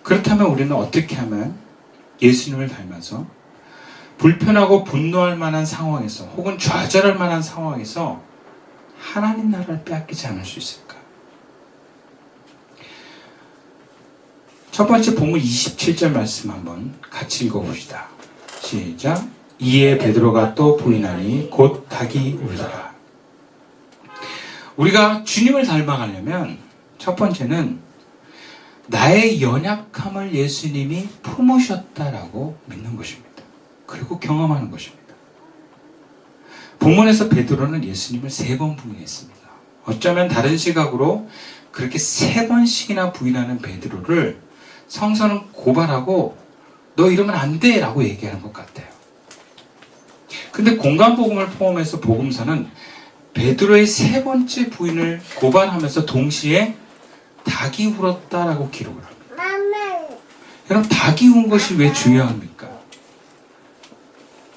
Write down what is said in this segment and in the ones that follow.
그렇다면 우리는 어떻게 하면 예수님을 닮아서 불편하고 분노할 만한 상황에서 혹은 좌절할 만한 상황에서 하나님 나라를 빼앗기지 않을 수 있을까? 첫 번째 본문 27절 말씀 한번 같이 읽어봅시다. 시작. 이에 베드로가 또 부인하니 곧 닭이 울더라. 우리가 주님을 닮아가려면 첫 번째는 나의 연약함을 예수님이 품으셨다라고 믿는 것입니다. 그리고 경험하는 것입니다. 본문에서 베드로는 예수님을 3번 부인했습니다. 어쩌면 다른 시각으로 그렇게 3번씩이나 부인하는 베드로를 성서는 고발하고 너 이러면 안 돼 라고 얘기하는 것 같아요. 근데 공간복음을 포함해서 복음서는 베드로의 3번째 부인을 고발하면서 동시에 닭이 울었다라고 기록을 합니다. 여러분, 닭이 운 것이 왜 중요합니까?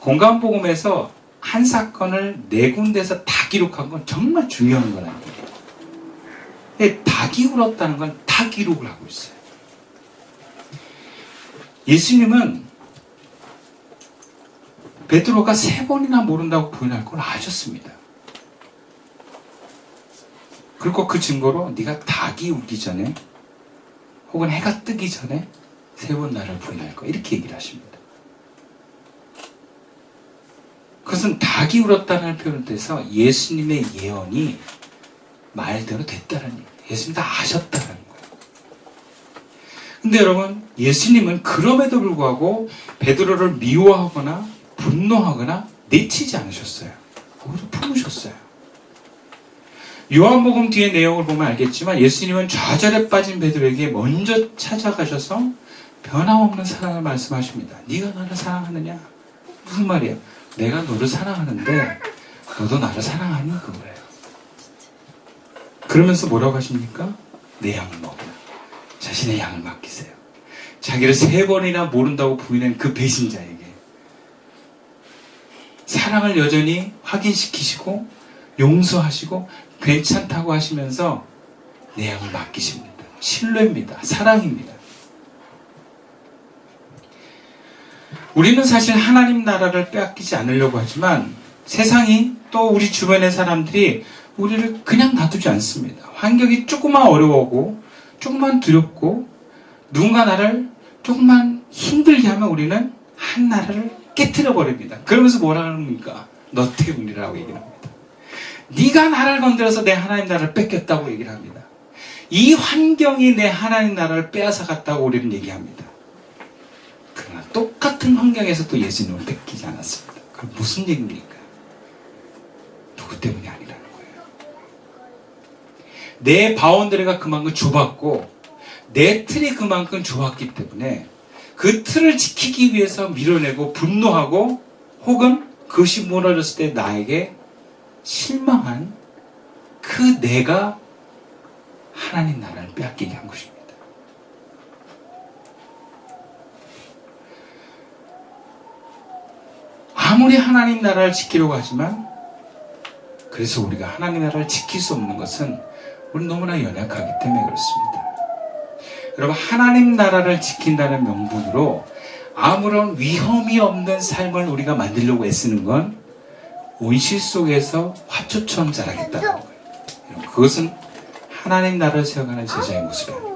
공간복음에서 한 사건을 4군데에서 다 기록한 건 정말 중요한 건 아니에요. 닭이 울었다는 건 다 기록을 하고 있어요. 예수님은 베드로가 3번이나 모른다고 부인할 걸 아셨습니다. 그리고 그 증거로 네가 닭이 울기 전에 혹은 해가 뜨기 전에 3번 나를 부인할 거야. 이렇게 얘기를 하십니다. 그것은 닭이 울었다는 표현을 통해서 예수님의 예언이 말대로 됐다는 얘기예요. 예수님이 다 아셨다는 거예요. 근데 여러분, 예수님은 그럼에도 불구하고 베드로를 미워하거나 분노하거나 내치지 않으셨어요. 오히려 품으셨어요. 요한복음 뒤에 내용을 보면 알겠지만 예수님은 좌절에 빠진 베드로에게 먼저 찾아가셔서 변함없는 사랑을 말씀하십니다. 네가 나를 사랑하느냐? 무슨 말이에요? 내가 너를 사랑하는데 너도 나를 사랑하니? 그거예요. 그러면서 뭐라고 하십니까? 내 양을 먹으라. 자신의 양을 맡기세요. 자기를 3번이나 모른다고 부인한 그 배신자에게 사랑을 여전히 확인시키시고 용서하시고 괜찮다고 하시면서 내 양을 맡기십니다. 신뢰입니다. 사랑입니다. 우리는 사실 하나님 나라를 빼앗기지 않으려고 하지만 세상이 또 우리 주변의 사람들이 우리를 그냥 놔두지 않습니다. 환경이 조금만 어려워하고 조금만 두렵고 누군가 나를 조금만 힘들게 하면 우리는 한 나라를 깨트려 버립니다. 그러면서 뭐라 합니까? 너 때문이라고 얘기를 합니다. 네가 나를 건드려서 내 하나님 나라를 뺏겼다고 얘기를 합니다. 이 환경이 내 하나님 나라를 빼앗아 갔다고 우리는 얘기합니다. 그러나 똑같은 환경에서 또 예수님을 뺏기지 않았습니다. 그럼 무슨 얘기입니까? 누구 때문이 아니라는 거예요. 내 바운더리가 그만큼 좁았고 내 틀이 그만큼 좁았기 때문에 그 틀을 지키기 위해서 밀어내고 분노하고 혹은 그것이 무너졌을 때 나에게 실망한 그 내가 하나님 나라를 빼앗기게 한 것입니다. 아무리 하나님 나라를 지키려고 하지만 그래서 우리가 하나님 나라를 지킬 수 없는 것은 우리 너무나 연약하기 때문에 그렇습니다. 여러분, 하나님 나라를 지킨다는 명분으로 아무런 위험이 없는 삶을 우리가 만들려고 애쓰는 건 온실 속에서 화초처럼 자라겠다는 거예요. 여러분, 그것은 하나님 나라를 세워가는 제자의 모습이에요.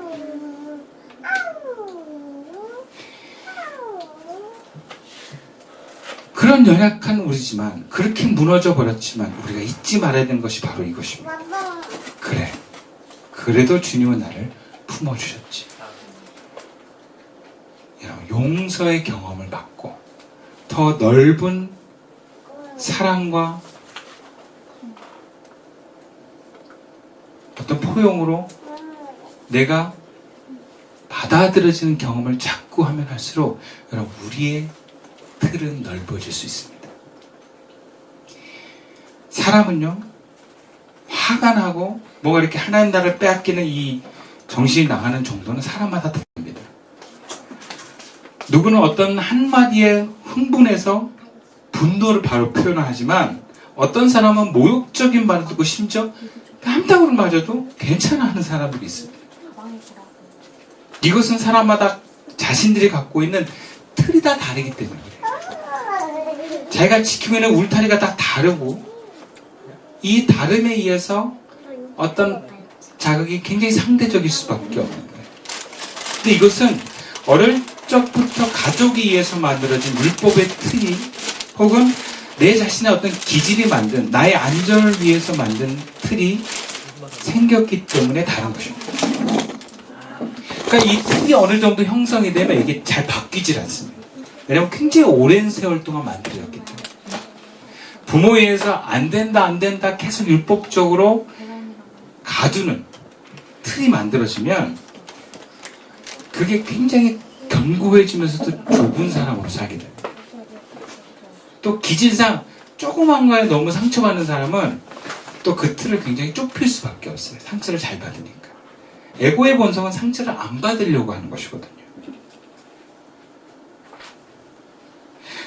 그런 연약한 우리지만 그렇게 무너져 버렸지만 우리가 잊지 말아야 되는 것이 바로 이것입니다. 그래, 그래도 주님은 나를 품어주셨지. 용서의 경험을 받고 더 넓은 사랑과 어떤 포용으로 내가 받아들여지는 경험을 자꾸 하면 할수록 여러분, 우리의 틀은 넓어질 수 있습니다. 사람은요, 화가 나고 뭐가 이렇게 하나님 나라를 빼앗기는 이 정신이 나가는 정도는 사람마다 다릅니다. 누구는 어떤 한마디에 흥분해서 분노를 바로 표현하지만 어떤 사람은 모욕적인 말을 듣고 심지어 깜짝으로 맞아도 괜찮아 하는 사람들이 있습니다. 이것은 사람마다 자신들이 갖고 있는 틀이 다 다르기 때문에 그래요. 자기가 지키고 있는 울타리가 다 다르고 이 다름에 의해서 어떤 자극이 굉장히 상대적일 수밖에 없는 거예요. 근데 이것은 어릴 적부터 가족에 의해서 만들어진 율법의 틀이 혹은 내 자신의 어떤 기질이 만든 나의 안전을 위해서 만든 틀이 생겼기 때문에 다른 것입니다. 그러니까 이 틀이 어느 정도 형성이 되면 이게 잘 바뀌질 않습니다. 왜냐하면 굉장히 오랜 세월 동안 만들어졌기 때문에 부모에 의해서 안 된다 계속 율법적으로 가두는 틀이 만들어지면 그게 굉장히 견고해지면서도 좁은 사람으로 살게 됩니다. 또 기질상 조그만 거에 너무 상처받는 사람은 또 그 틀을 굉장히 좁힐 수밖에 없어요. 상처를 잘 받으니까. 에고의 본성은 상처를 안 받으려고 하는 것이거든요.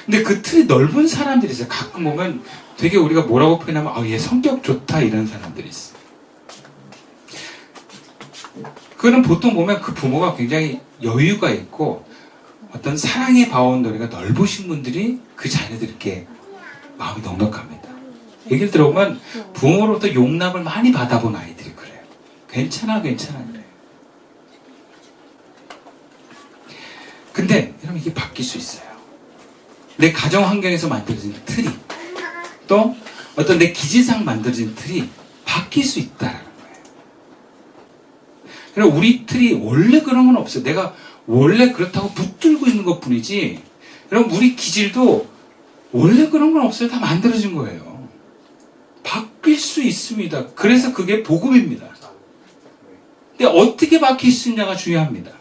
근데 그 틀이 넓은 사람들이 있어요. 가끔 보면 되게 우리가 뭐라고 표현하면 얘 성격 좋다 이런 사람들이 있어요. 그거는 보통 보면 그 부모가 굉장히 여유가 있고 어떤 사랑의 바운더리가 넓으신 분들이 그 자녀들께 마음이 넉넉합니다. 얘기를 들어보면 부모로부터 용납을 많이 받아본 아이들이 그래요. 괜찮아 그래요. 근데 여러분 이게 바뀔 수 있어요. 내 가정 환경에서 만들어진 틀이 또 어떤 내 기질상 만들어진 틀이 바뀔 수 있다라는 거예요. 그러니까 우리 틀이 원래 그런 건 없어요. 내가 원래 그렇다고 붙들고 있는 것 뿐이지 여러분 우리 기질도 원래 그런 건 없어요. 다 만들어진 거예요. 바뀔 수 있습니다. 그래서 그게 복음입니다. 근데 어떻게 바뀔 수 있냐가 중요합니다.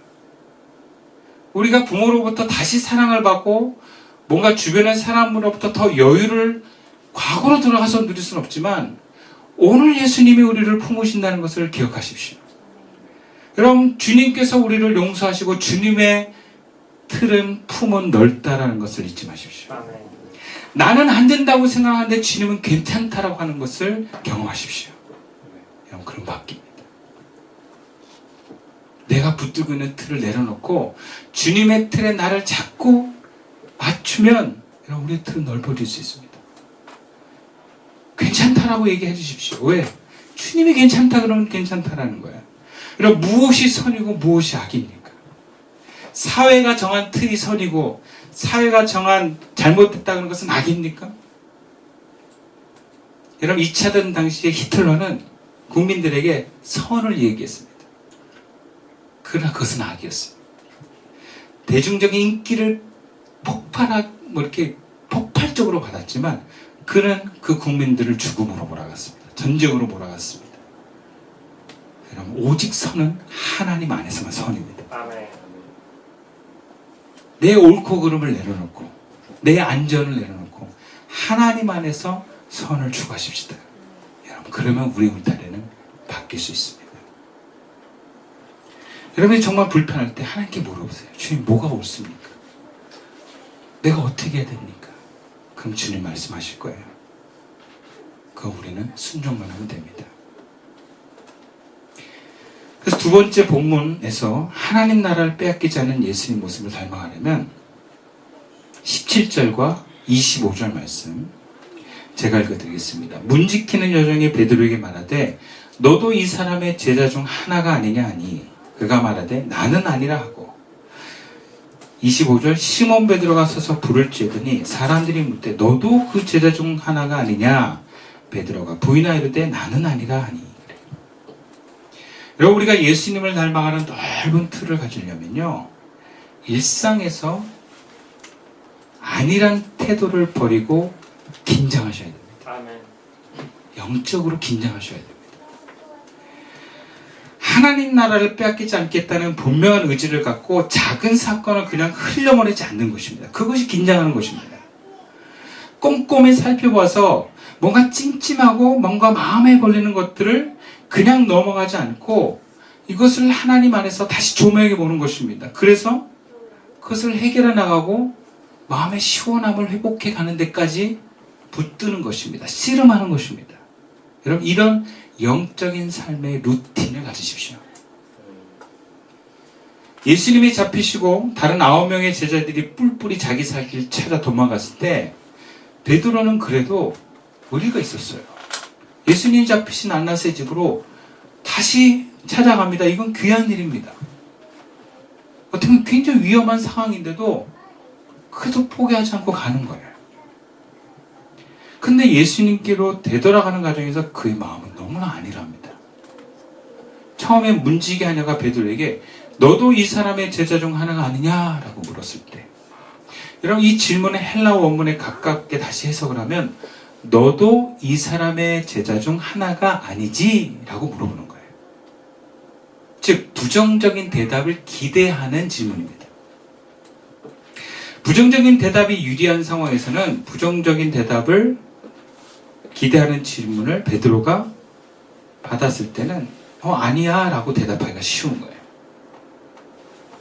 우리가 부모로부터 다시 사랑을 받고 뭔가 주변의 사람으로부터 더 여유를 과거로 돌아가서 누릴 수는 없지만 오늘 예수님이 우리를 품으신다는 것을 기억하십시오. 여러분 주님께서 우리를 용서하시고 주님의 틀은 품은 넓다라는 것을 잊지 마십시오. 나는 안 된다고 생각하는데 주님은 괜찮다라고 하는 것을 경험하십시오. 여러분 그럼 바뀝니다. 내가 붙들고 있는 틀을 내려놓고 주님의 틀에 나를 잡고 맞추면 여러분 우리의 틀은 넓어질 수 있습니다. 괜찮다라고 얘기해 주십시오. 왜? 주님이 괜찮다 그러면 괜찮다라는 거예요. 여러분 무엇이 선이고 무엇이 악입니까? 사회가 정한 틀이 선이고 사회가 정한 잘못됐다는 것은 악입니까? 여러분 2차 대전 당시에 히틀러는 국민들에게 선을 얘기했습니다. 그러나 그것은 악이었어요. 대중적인 인기를 이렇게 폭발적으로 받았지만 그는 그 국민들을 죽음으로 몰아갔습니다. 전쟁으로 몰아갔습니다. 여러분 오직 선은 하나님 안에서만 선입니다. 아멘. 내 옳고 그름을 내려놓고 내 안전을 내려놓고 하나님 안에서 선을 추구하십시다. 여러분 그러면 우리 울타리는 바뀔 수 있습니다. 여러분이 정말 불편할 때 하나님께 물어보세요. 주님 뭐가 옳습니까? 내가 어떻게 해야 됩니까? 그럼 주님 말씀하실 거예요. 그거 우리는 순종만 하면 됩니다. 그래서 두 번째 본문에서 하나님 나라를 빼앗기지 않는 예수님 모습을 닮아가려면 17절과 25절 말씀 제가 읽어드리겠습니다. 문 지키는 여종이 베드로에게 말하되 너도 이 사람의 제자 중 하나가 아니냐 하니 그가 말하되 나는 아니라 하고 25절 시몬 베드로가 서서 불을 쬐더니 사람들이 묻되 너도 그 제자 중 하나가 아니냐 베드로가 부인하이르되 나는 아니라 하니. 여러분 우리가 예수님을 닮아가는 넓은 틀을 가지려면요 일상에서 아니란 태도를 버리고 긴장하셔야 됩니다. 아멘. 영적으로 긴장하셔야 됩니다. 하나님 나라를 빼앗기지 않겠다는 분명한 의지를 갖고 작은 사건을 그냥 흘려보내지 않는 것입니다. 그것이 긴장하는 것입니다. 꼼꼼히 살펴봐서 뭔가 찜찜하고 뭔가 마음에 걸리는 것들을 그냥 넘어가지 않고 이것을 하나님 안에서 다시 조명해 보는 것입니다. 그래서 그것을 해결해 나가고 마음의 시원함을 회복해 가는 데까지 붙드는 것입니다. 씨름하는 것입니다. 여러분 이런 영적인 삶의 루틴을 가지십시오. 예수님이 잡히시고 다른 9명의 제자들이 뿔뿔이 자기 살 길 찾아 도망갔을 때 베드로는 그래도 의리가 있었어요. 예수님이 잡히신 안나스의 집으로 다시 찾아갑니다. 이건 귀한 일입니다. 어떻게 보면 굉장히 위험한 상황인데도 그래도 포기하지 않고 가는 거예요. 근데 예수님께로 되돌아가는 과정에서 그의 마음은 너무나 안일합니다. 처음에 문지기 하냐가 베드로에게 너도 이 사람의 제자 중 하나가 아니냐라고 물었을 때, 여러분 이 질문의 헬라어 원문에 가깝게 다시 해석을 하면 너도 이 사람의 제자 중 하나가 아니지? 라고 물어보는 거예요. 즉 부정적인 대답을 기대하는 질문입니다. 부정적인 대답이 유리한 상황에서는 부정적인 대답을 기대하는 질문을 베드로가 받았을 때는 아니야 라고 대답하기가 쉬운 거예요.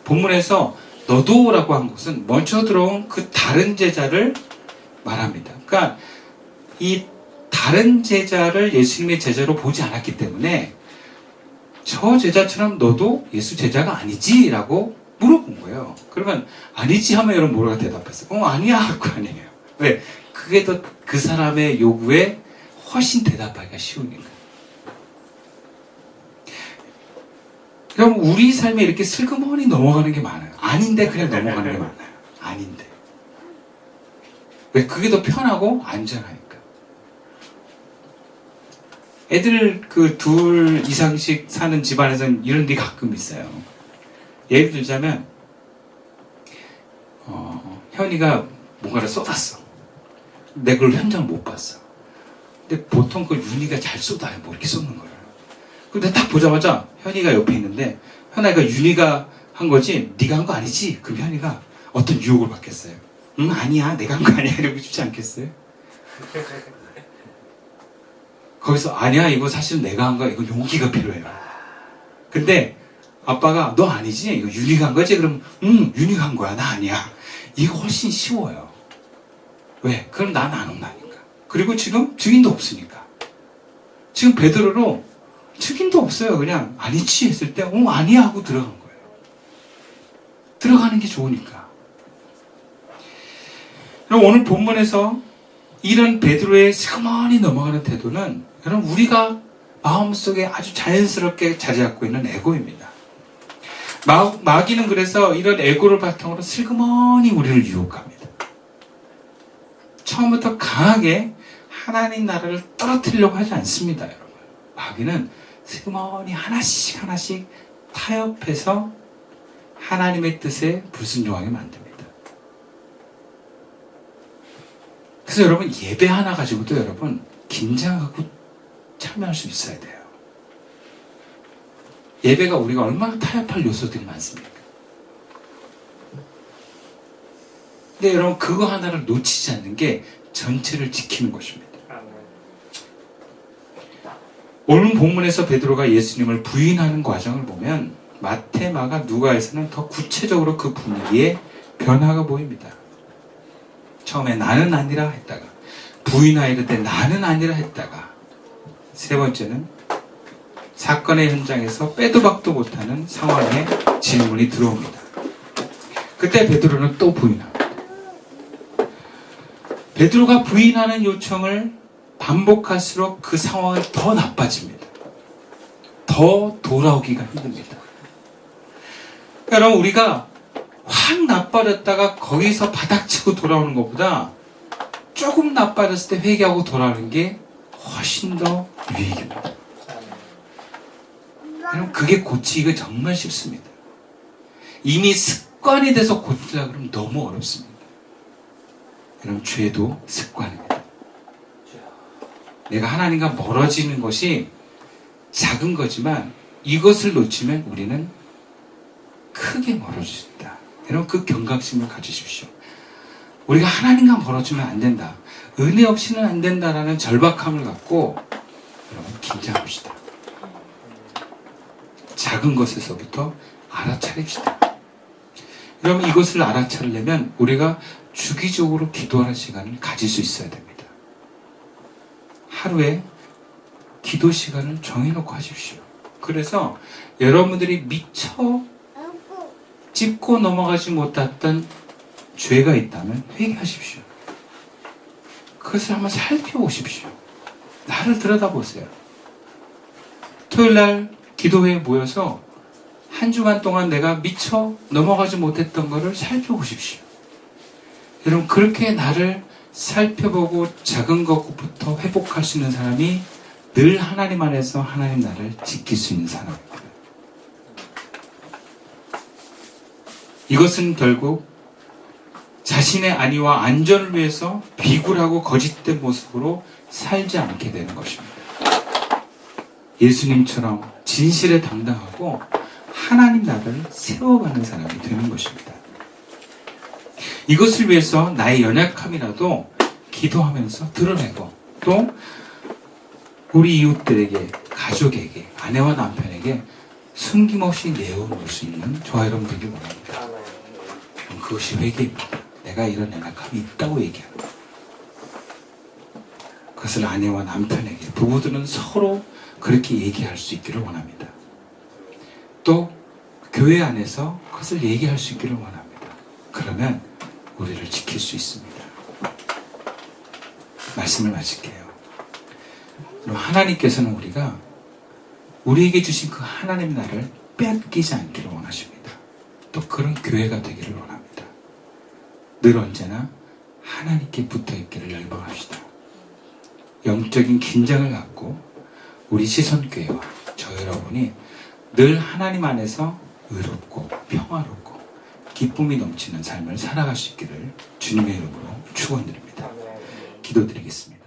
본문에서 너도 라고 한 것은 먼저 들어온 그 다른 제자를 말합니다. 그러니까 이 다른 제자를 예수님의 제자로 보지 않았기 때문에 저 제자처럼 너도 예수 제자가 아니지? 라고 물어본 거예요. 그러면 아니지 하면 여러분 뭐라고 대답했어요? 아니야 하고 아니에요. 왜? 그게 더 그 사람의 요구에 훨씬 대답하기가 쉬우니까. 그럼 우리 삶에 이렇게 슬그머니 넘어가는 게 많아요. 아닌데 그냥 넘어가는 게 많아요. 아닌데. 왜? 그게 더 편하고 안전하니까. 애들 그 둘 이상씩 사는 집안에서는 이런 일이 가끔 있어요. 예를 들자면 현이가 뭔가를 쏟았어. 내가 그걸 현장을 못 봤어. 근데 보통 그 윤희가 잘 쏟아요. 뭐 이렇게 쏟는 거예요. 근데 딱 보자마자 현이가 옆에 있는데 현아가 윤희가 한 거지 네가 한 거 아니지? 그럼 현이가 어떤 유혹을 받겠어요? 아니야 내가 한 거 아니야 이러고 싶지 않겠어요? 거기서 아니야 이거 사실 내가 한 거야. 이거 용기가 필요해요. 근데 아빠가 너 아니지? 이거 윤희가 한 거지? 그럼 윤희가 한 거야. 나 아니야. 이거 훨씬 쉬워요. 왜? 그럼 난 안 온다니까. 그리고 지금 증인도 없으니까. 지금 베드로로 증인도 없어요. 그냥 아니지 했을 때 아니야 하고 들어간 거예요. 들어가는 게 좋으니까. 그럼 오늘 본문에서 이런 베드로의 슬그머니 넘어가는 태도는 여러분 우리가 마음속에 아주 자연스럽게 자리 잡고 있는 에고입니다. 마귀는 그래서 이런 에고를 바탕으로 슬그머니 우리를 유혹합니다. 처음부터 강하게 하나님 나라를 떨어뜨리려고 하지 않습니다, 여러분. 마귀는 슬그머니 하나씩 하나씩 타협해서 하나님의 뜻에 불순종하게 만듭니다. 그래서 여러분 예배 하나 가지고도 여러분 긴장하고 참여할 수 있어야 돼요. 예배가 우리가 얼마나 타협할 요소들이 많습니까? 근데 여러분 그거 하나를 놓치지 않는 게 전체를 지키는 것입니다. 오늘 본문에서 베드로가 예수님을 부인하는 과정을 보면 마태, 마가, 누가에서는 더 구체적으로 그 분위기에 변화가 보입니다. 처음에 나는 아니라 했다가 부인하이를 때 나는 아니라 했다가 세 번째는 사건의 현장에서 빼도 박도 못하는 상황에 질문이 들어옵니다. 그때 베드로는 또 부인합니다. 베드로가 부인하는 요청을 반복할수록 그 상황은 더 나빠집니다. 더 돌아오기가 힘듭니다. 여러분 우리가 확 나빠졌다가 거기서 바닥치고 돌아오는 것보다 조금 나빠졌을 때 회개하고 돌아오는 게 훨씬 더 유익입니다. 여러분 그게 고치기가 정말 쉽습니다. 이미 습관이 돼서 고치려고 그러면 너무 어렵습니다. 여러분 죄도 습관입니다. 내가 하나님과 멀어지는 것이 작은 거지만 이것을 놓치면 우리는 크게 멀어질 수 있다. 여러분 그 경각심을 가지십시오. 우리가 하나님과 멀어지면 안 된다. 은혜 없이는 안 된다라는 절박함을 갖고 여러분 긴장합시다. 작은 것에서부터 알아차립시다. 여러분 이것을 알아차리려면 우리가 주기적으로 기도하는 시간을 가질 수 있어야 됩니다. 하루에 기도 시간을 정해놓고 하십시오. 그래서 여러분들이 미처 짚고 넘어가지 못했던 죄가 있다면 회개하십시오. 그것을 한번 살펴보십시오. 나를 들여다보세요. 토요일날 기도회에 모여서 한 주간 동안 내가 미처 넘어가지 못했던 것을 살펴보십시오. 여러분, 그렇게 나를 살펴보고 작은 것부터 회복할 수 있는 사람이 늘 하나님 안에서 하나님 나라를 지킬 수 있는 사람입니다. 이것은 결국 자신의 안위와 안전을 위해서 비굴하고 거짓된 모습으로 살지 않게 되는 것입니다. 예수님처럼 진실에 당당하고 하나님 나라를 세워가는 사람이 되는 것입니다. 이것을 위해서 나의 연약함이라도 기도하면서 드러내고 또 우리 이웃들에게, 가족에게, 아내와 남편에게 숨김없이 내어놓을 수 있는 저와 여러분 되길 원합니다. 그것이 회개입니다. 내가 이런 연약함이 있다고 얘기하는 것. 그것을 아내와 남편에게, 부부들은 서로 그렇게 얘기할 수 있기를 원합니다. 또 교회 안에서 그것을 얘기할 수 있기를 원합니다. 그러면 우리를 지킬 수 있습니다. 말씀을 마칠게요. 하나님께서는 우리에게 주신 그 하나님 나라를 빼앗기지 않기를 원하십니다. 또 그런 교회가 되기를 원합니다. 늘 언제나 하나님께 붙어있기를 열망합시다. 영적인 긴장을 갖고 우리 시선교회와 저 여러분이 늘 하나님 안에서 의롭고 평화롭고 기쁨이 넘치는 삶을 살아갈 수 있기를 주님의 이름으로 축원드립니다. 기도드리겠습니다.